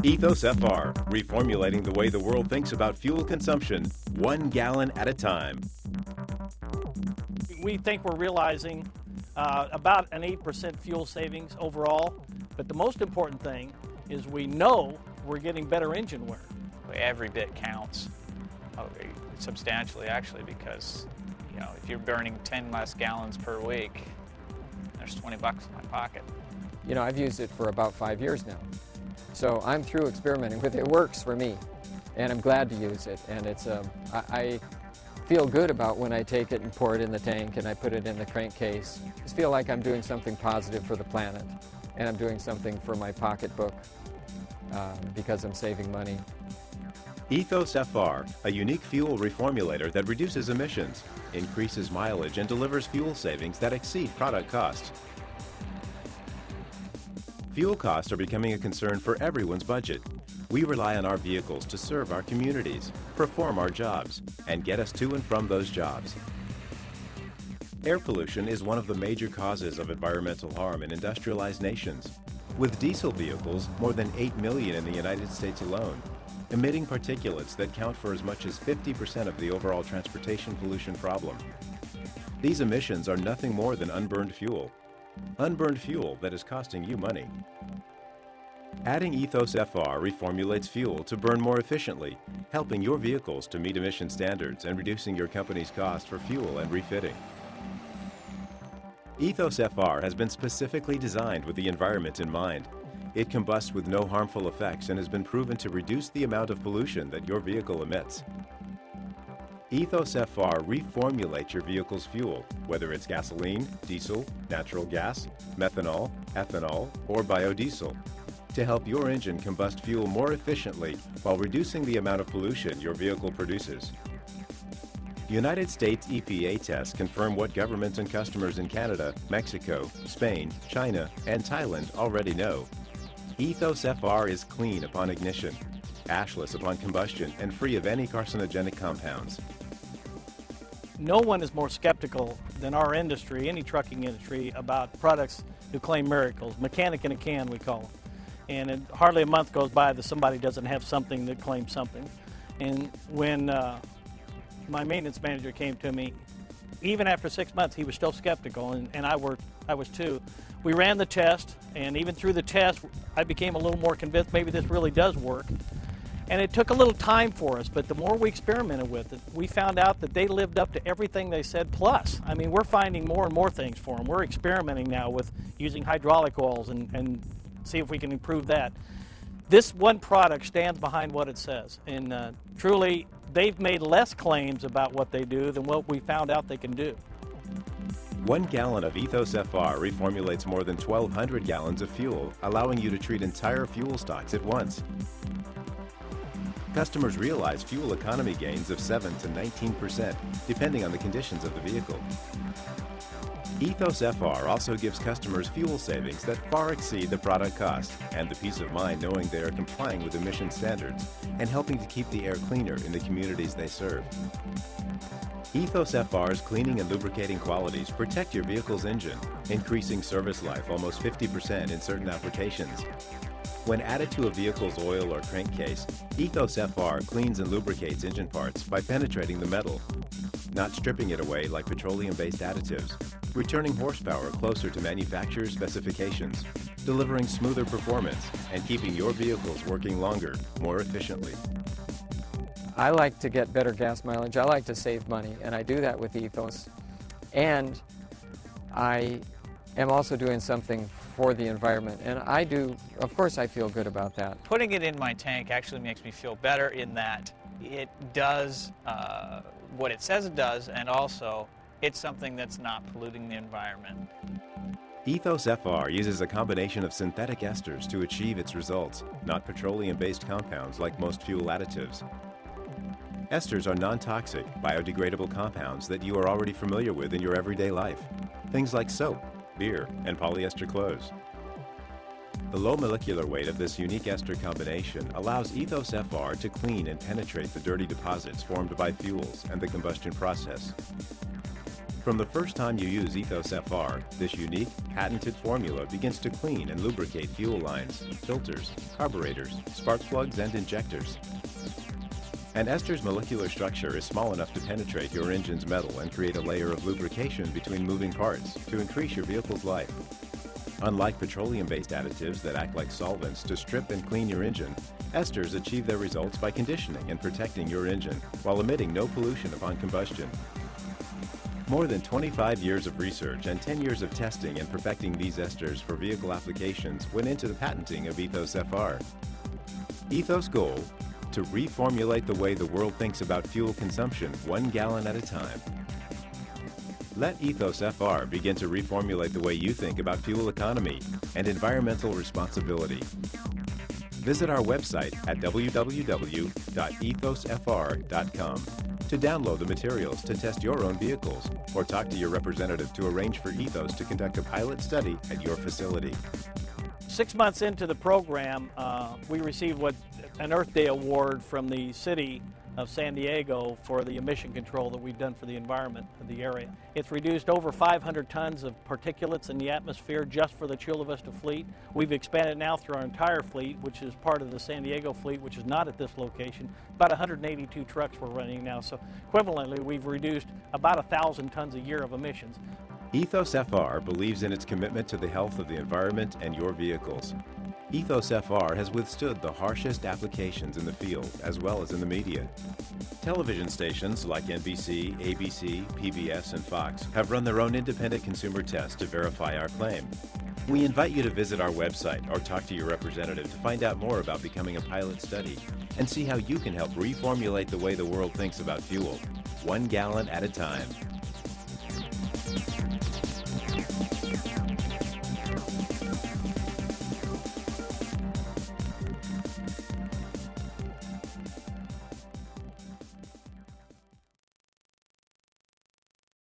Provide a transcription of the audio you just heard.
Ethos FR, reformulating the way the world thinks about fuel consumption, 1 gallon at a time. We think we're realizing about an 8% fuel savings overall, but the most important thing is we know we're getting better engine wear. Every bit counts substantially, actually, because if you're burning 10 less gallons per week, there's 20 bucks in my pocket. I've used it for about 5 years now. So I'm through experimenting with it. It works for me, and I'm glad to use it. And I feel good about when I take it and pour it in the tank and I put it in the crankcase. I just feel like I'm doing something positive for the planet, and I'm doing something for my pocketbook because I'm saving money. Ethos FR, a unique fuel reformulator that reduces emissions, increases mileage, and delivers fuel savings that exceed product costs. Fuel costs are becoming a concern for everyone's budget. We rely on our vehicles to serve our communities, perform our jobs, and get us to and from those jobs. Air pollution is one of the major causes of environmental harm in industrialized nations, with diesel vehicles more than 8 million in the United States alone, emitting particulates that count for as much as 50% of the overall transportation pollution problem. These emissions are nothing more than unburned fuel. Unburned fuel that is costing you money. Adding Ethos FR reformulates fuel to burn more efficiently, helping your vehicles to meet emission standards and reducing your company's cost for fuel and refitting. Ethos FR has been specifically designed with the environment in mind. It combusts with no harmful effects and has been proven to reduce the amount of pollution that your vehicle emits. Ethos FR reformulates your vehicle's fuel, whether it's gasoline, diesel, natural gas, methanol, ethanol, or biodiesel, to help your engine combust fuel more efficiently while reducing the amount of pollution your vehicle produces. United States EPA tests confirm what governments and customers in Canada, Mexico, Spain, China, and Thailand already know. Ethos FR is clean upon ignition, ashless upon combustion, and free of any carcinogenic compounds. No one is more skeptical than our industry, any trucking industry, about products who claim miracles. Mechanic in a can, we call them. And hardly a month goes by that somebody doesn't have something that claims something. And when my maintenance manager came to me, even after 6 months, he was still skeptical, and I was too. We ran the test, and even through the test, I became a little more convinced maybe this really does work. And it took a little time for us, but the more we experimented with it, we found out that they lived up to everything they said plus. I mean, we're finding more and more things for them. We're experimenting now with using hydraulic oils and see if we can improve that. This one product stands behind what it says, and truly, they've made less claims about what they do than what we found out they can do. 1 gallon of Ethos FR reformulates more than 1,200 gallons of fuel, allowing you to treat entire fuel stocks at once. Customers realize fuel economy gains of 7 to 19%, depending on the conditions of the vehicle. Ethos FR also gives customers fuel savings that far exceed the product cost, and the peace of mind knowing they are complying with emission standards and helping to keep the air cleaner in the communities they serve. Ethos FR's cleaning and lubricating qualities protect your vehicle's engine, increasing service life almost 50% in certain applications. When added to a vehicle's oil or crankcase, Ethos FR cleans and lubricates engine parts by penetrating the metal, not stripping it away like petroleum-based additives, returning horsepower closer to manufacturer's specifications, delivering smoother performance, and keeping your vehicles working longer, more efficiently. I like to get better gas mileage. I like to save money, and I do that with Ethos. And I am also doing something for the environment, and of course I feel good about that. Putting it in my tank actually makes me feel better in that it does what it says it does, and also it's something that's not polluting the environment. Ethos FR uses a combination of synthetic esters to achieve its results, not petroleum-based compounds like most fuel additives. Esters are non-toxic, biodegradable compounds that you are already familiar with in your everyday life. Things like soap, beer, and polyester clothes. The low molecular weight of this unique ester combination allows Ethos FR to clean and penetrate the dirty deposits formed by fuels and the combustion process. From the first time you use Ethos FR, this unique, patented formula begins to clean and lubricate fuel lines, filters, carburetors, spark plugs, and injectors. An ester's molecular structure is small enough to penetrate your engine's metal and create a layer of lubrication between moving parts to increase your vehicle's life. Unlike petroleum-based additives that act like solvents to strip and clean your engine, esters achieve their results by conditioning and protecting your engine while emitting no pollution upon combustion. More than 25 years of research and 10 years of testing and perfecting these esters for vehicle applications went into the patenting of Ethos FR. Ethos' goal: to reformulate the way the world thinks about fuel consumption 1 gallon at a time. Let Ethos FR begin to reformulate the way you think about fuel economy and environmental responsibility. Visit our website at www.ethosfr.com to download the materials to test your own vehicles, or talk to your representative to arrange for Ethos to conduct a pilot study at your facility. 6 months into the program, we received an Earth Day award from the city of San Diego for the emission control that we've done for the environment of the area. It's reduced over 500 tons of particulates in the atmosphere just for the Chula Vista fleet. We've expanded now through our entire fleet, which is part of the San Diego fleet, which is not at this location. About 182 trucks we're running now, so equivalently we've reduced about 1,000 tons a year of emissions. Ethos FR believes in its commitment to the health of the environment and your vehicles. Ethos FR has withstood the harshest applications in the field as well as in the media. Television stations like NBC, ABC, PBS, and Fox have run their own independent consumer tests to verify our claim. We invite you to visit our website or talk to your representative to find out more about becoming a pilot study and see how you can help reformulate the way the world thinks about fuel, 1 gallon at a time.